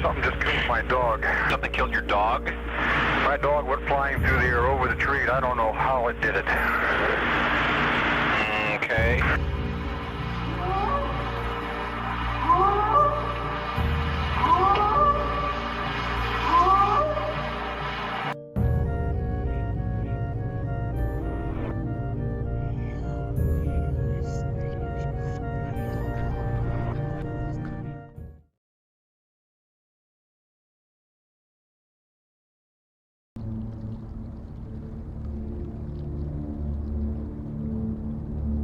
Something just killed my dog. Something killed your dog? My dog went flying through the air over the tree. I don't know how it did it. Okay.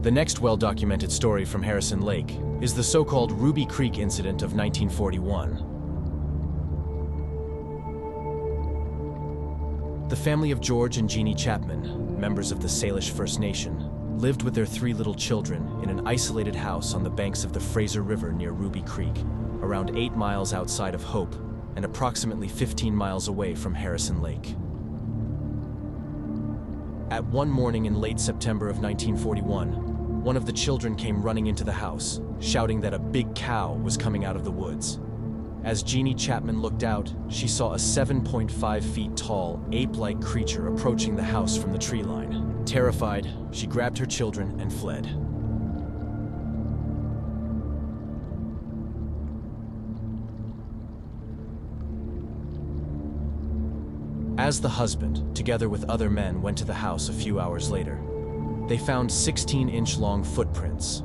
The next well-documented story from Harrison Lake is the so-called Ruby Creek incident of 1941. The family of George and Jeannie Chapman, members of the Salish First Nation, lived with their 3 little children in an isolated house on the banks of the Fraser River near Ruby Creek, around 8 miles outside of Hope and approximately 15 miles away from Harrison Lake. At one morning in late September of 1941, one of the children came running into the house, shouting that a big cow was coming out of the woods. As Jeannie Chapman looked out, she saw a 7.5 feet tall, ape-like creature approaching the house from the tree line. Terrified, she grabbed her children and fled. As the husband, together with other men, went to the house a few hours later, they found 16-inch-long footprints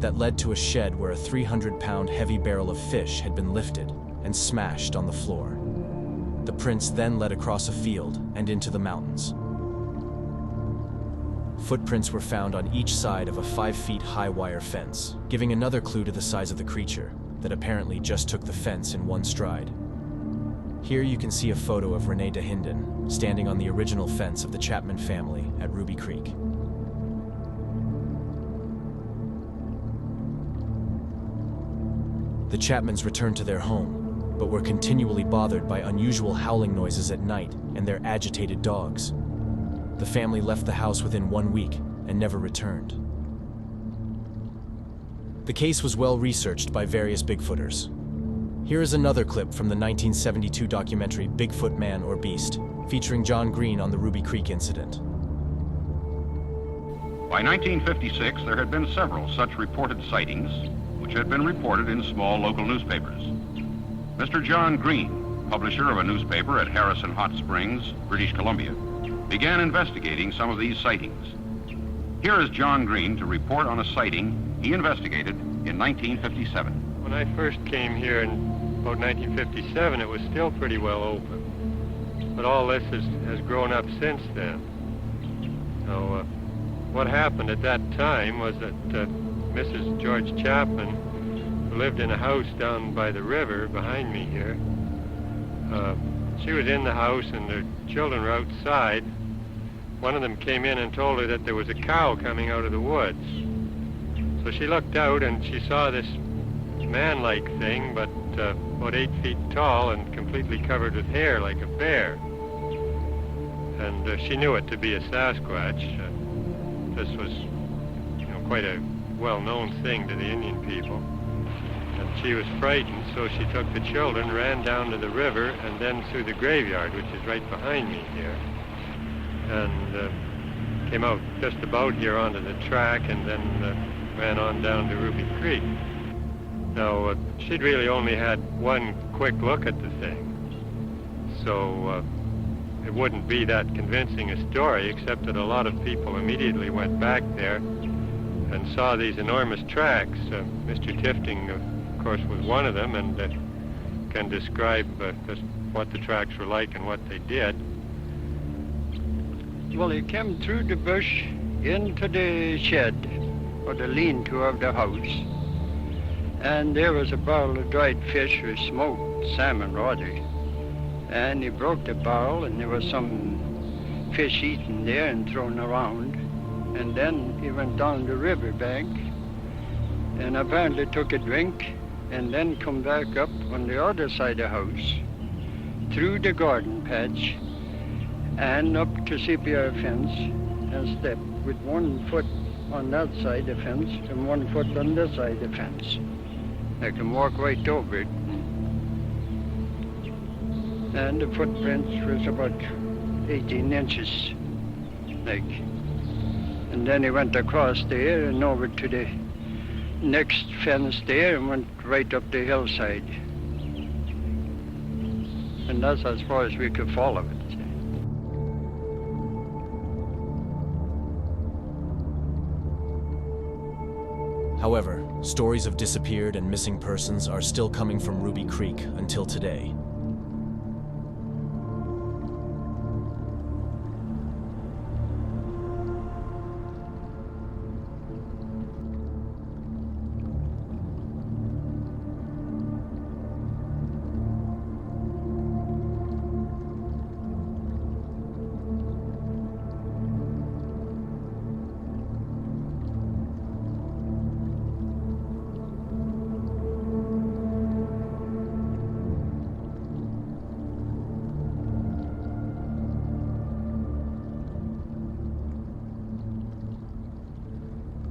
that led to a shed where a 300-pound heavy barrel of fish had been lifted and smashed on the floor. The prints then led across a field and into the mountains. Footprints were found on each side of a 5-feet-high wire fence, giving another clue to the size of the creature that apparently just took the fence in one stride. Here you can see a photo of Rene Dahinden standing on the original fence of the Chapman family at Ruby Creek. The Chapmans returned to their home, but were continually bothered by unusual howling noises at night and their agitated dogs. The family left the house within 1 week and never returned. The case was well researched by various Bigfooters. Here is another clip from the 1972 documentary Bigfoot Man or Beast, featuring John Green on the Ruby Creek incident. By 1956, there had been several such reported sightings, which had been reported in small local newspapers. Mr. John Green, publisher of a newspaper at Harrison Hot Springs, British Columbia, began investigating some of these sightings. Here is John Green to report on a sighting he investigated in 1957. When I first came here in about 1957, it was still pretty well open. But all this has grown up since then. So what happened at that time was that Mrs. George Chapman, who lived in a house down by the river behind me here, she was in the house and the children were outside. One of them came in and told her that there was a cow coming out of the woods. So she looked out and she saw this man-like thing, but about 8 feet tall and completely covered with hair like a bear. And she knew it to be a Sasquatch. This was, quite a well-known thing to the Indian people. And she was frightened, so she took the children, ran down to the river, and then through the graveyard, which is right behind me here, and came out just about here onto the track, and then ran on down to Ruby Creek. Now, she'd really only had one quick look at the thing, so it wouldn't be that convincing a story, except that a lot of people immediately went back there and saw these enormous tracks. Mr. Tifting, of course, was one of them, and can describe just what the tracks were like and what they did. Well, he came through the bush into the shed, or the lean-to of the house, and there was a barrel of dried fish with smoked salmon rather. And he broke the barrel, and there was some fish eaten there and thrown around. And then he went down the river bank and apparently took a drink and then come back up on the other side of the house, through the garden patch and up to CPR fence and stepped with 1 foot on that side of the fence and 1 foot on this side of the fence. I can walk right over it. And the footprints was about 18 inches, like. And then he went across there and over to the next fence there and went right up the hillside. And that's as far as we could follow it. However, stories of disappeared and missing persons are still coming from Ruby Creek until today.